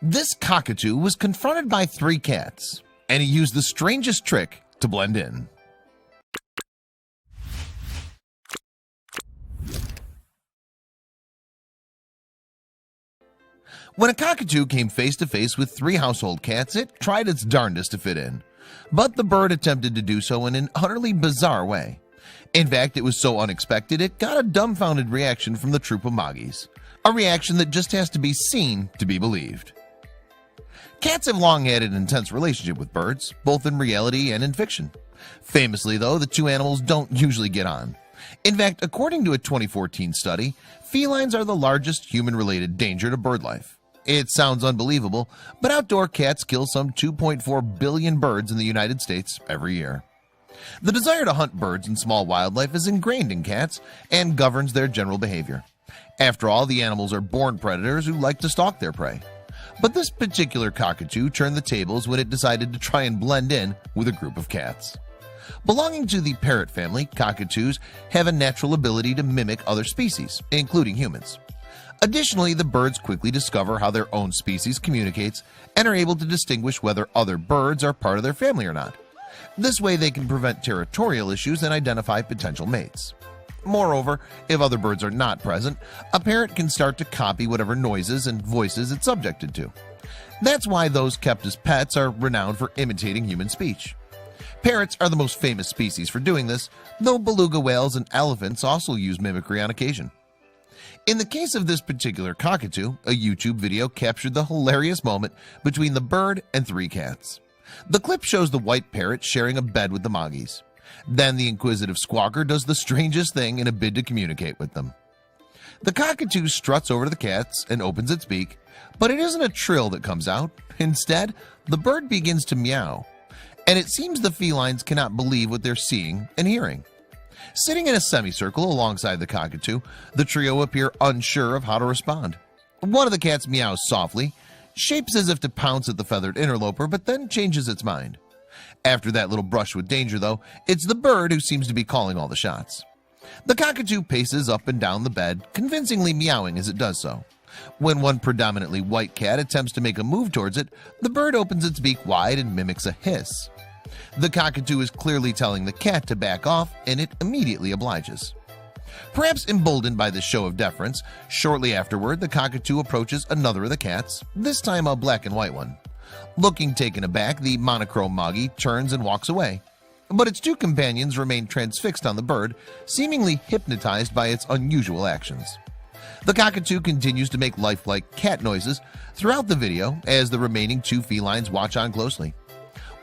This cockatoo was confronted by 3 cats, and he used the strangest trick to blend in. When a cockatoo came face to face with 3 household cats, it tried its darndest to fit in. But the bird attempted to do so in an utterly bizarre way. In fact, it was so unexpected it got a dumbfounded reaction from the troupe of moggies. A reaction that just has to be seen to be believed. Cats have long had an intense relationship with birds, both in reality and in fiction. Famously, though, the 2 animals don't usually get on. In fact, according to a 2014 study, felines are the largest human-related danger to bird life. It sounds unbelievable, but outdoor cats kill some 2.4 billion birds in the United States every year. The desire to hunt birds and small wildlife is ingrained in cats and governs their general behavior. After all, the animals are born predators who like to stalk their prey. But this particular cockatoo turned the tables when it decided to try and blend in with a group of cats. Belonging to the parrot family, cockatoos have a natural ability to mimic other species, including humans. Additionally, the birds quickly discover how their own species communicates and are able to distinguish whether other birds are part of their family or not. This way they can prevent territorial issues and identify potential mates. Moreover, if other birds are not present, a parrot can start to copy whatever noises and voices it's subjected to. That's why those kept as pets are renowned for imitating human speech. Parrots are the most famous species for doing this, though beluga whales and elephants also use mimicry on occasion. In the case of this particular cockatoo, a YouTube video captured the hilarious moment between the bird and 3 cats. The clip shows the white parrot sharing a bed with the moggies. Then the inquisitive squawker does the strangest thing in a bid to communicate with them. The cockatoo struts over to the cats and opens its beak, but it isn't a trill that comes out. Instead, the bird begins to meow, and it seems the felines cannot believe what they're seeing and hearing. Sitting in a semicircle alongside the cockatoo, the trio appear unsure of how to respond. One of the cats meows softly, shapes as if to pounce at the feathered interloper, but then changes its mind. After that little brush with danger, though, it's the bird who seems to be calling all the shots. The cockatoo paces up and down the bed, convincingly meowing as it does so. When one predominantly white cat attempts to make a move towards it, the bird opens its beak wide and mimics a hiss. The cockatoo is clearly telling the cat to back off, and it immediately obliges. Perhaps emboldened by this show of deference, shortly afterward the cockatoo approaches another of the cats, this time a black and white one. Looking taken aback, the monochrome moggy turns and walks away, but its 2 companions remain transfixed on the bird, seemingly hypnotized by its unusual actions. The cockatoo continues to make lifelike cat noises throughout the video as the remaining 2 felines watch on closely.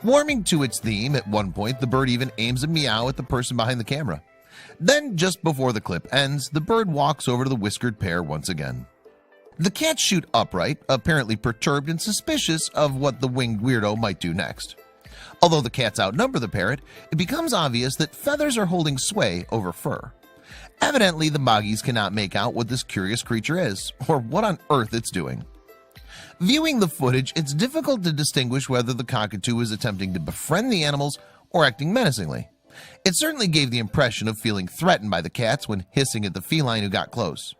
Warming to its theme, at one point the bird even aims a meow at the person behind the camera. Then, just before the clip ends, the bird walks over to the whiskered pair once again. The cats shoot upright, apparently perturbed and suspicious of what the winged weirdo might do next. Although the cats outnumber the parrot, it becomes obvious that feathers are holding sway over fur. Evidently, the moggies cannot make out what this curious creature is, or what on earth it's doing. Viewing the footage, it's difficult to distinguish whether the cockatoo is attempting to befriend the animals or acting menacingly. It certainly gave the impression of feeling threatened by the cats when hissing at the feline who got close.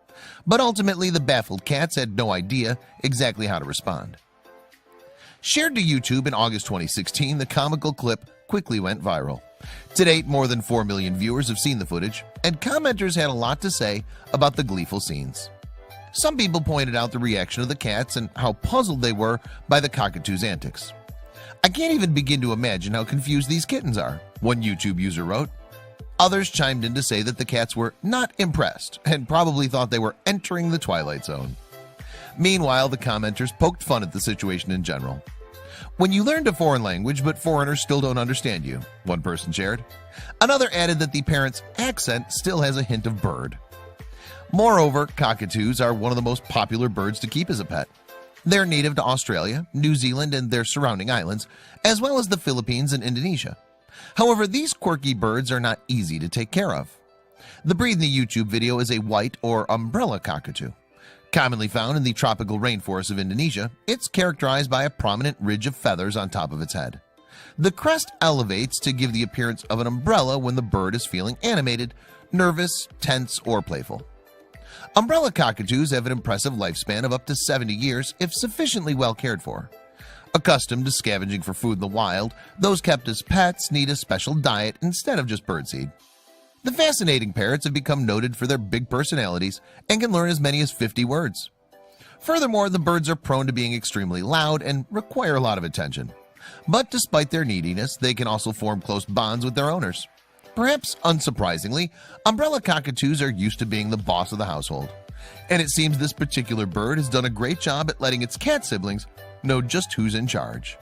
But ultimately, the baffled cats had no idea exactly how to respond. Shared to YouTube in August 2016, the comical clip quickly went viral. To date, more than 4 million viewers have seen the footage, and commenters had a lot to say about the gleeful scenes. Some people pointed out the reaction of the cats and how puzzled they were by the cockatoo's antics. "I can't even begin to imagine how confused these kittens are," one YouTube user wrote. Others chimed in to say that the cats were not impressed and probably thought they were entering the Twilight Zone. Meanwhile, the commenters poked fun at the situation in general. "When you learned a foreign language but foreigners still don't understand you," one person shared. Another added that the parrot's accent still has a hint of bird. Moreover, cockatoos are one of the most popular birds to keep as a pet. They're native to Australia, New Zealand, and their surrounding islands, as well as the Philippines and Indonesia. However, these quirky birds are not easy to take care of. The breed in the YouTube video is a white or umbrella cockatoo. Commonly found in the tropical rainforests of Indonesia, it's characterized by a prominent ridge of feathers on top of its head. The crest elevates to give the appearance of an umbrella when the bird is feeling animated, nervous, tense, or playful. Umbrella cockatoos have an impressive lifespan of up to 70 years if sufficiently well cared for. Accustomed to scavenging for food in the wild, those kept as pets need a special diet instead of just birdseed. The fascinating parrots have become noted for their big personalities and can learn as many as 50 words. Furthermore, the birds are prone to being extremely loud and require a lot of attention. But despite their neediness, they can also form close bonds with their owners. Perhaps unsurprisingly, umbrella cockatoos are used to being the boss of the household. And it seems this particular bird has done a great job at letting its cat siblings know just who's in charge.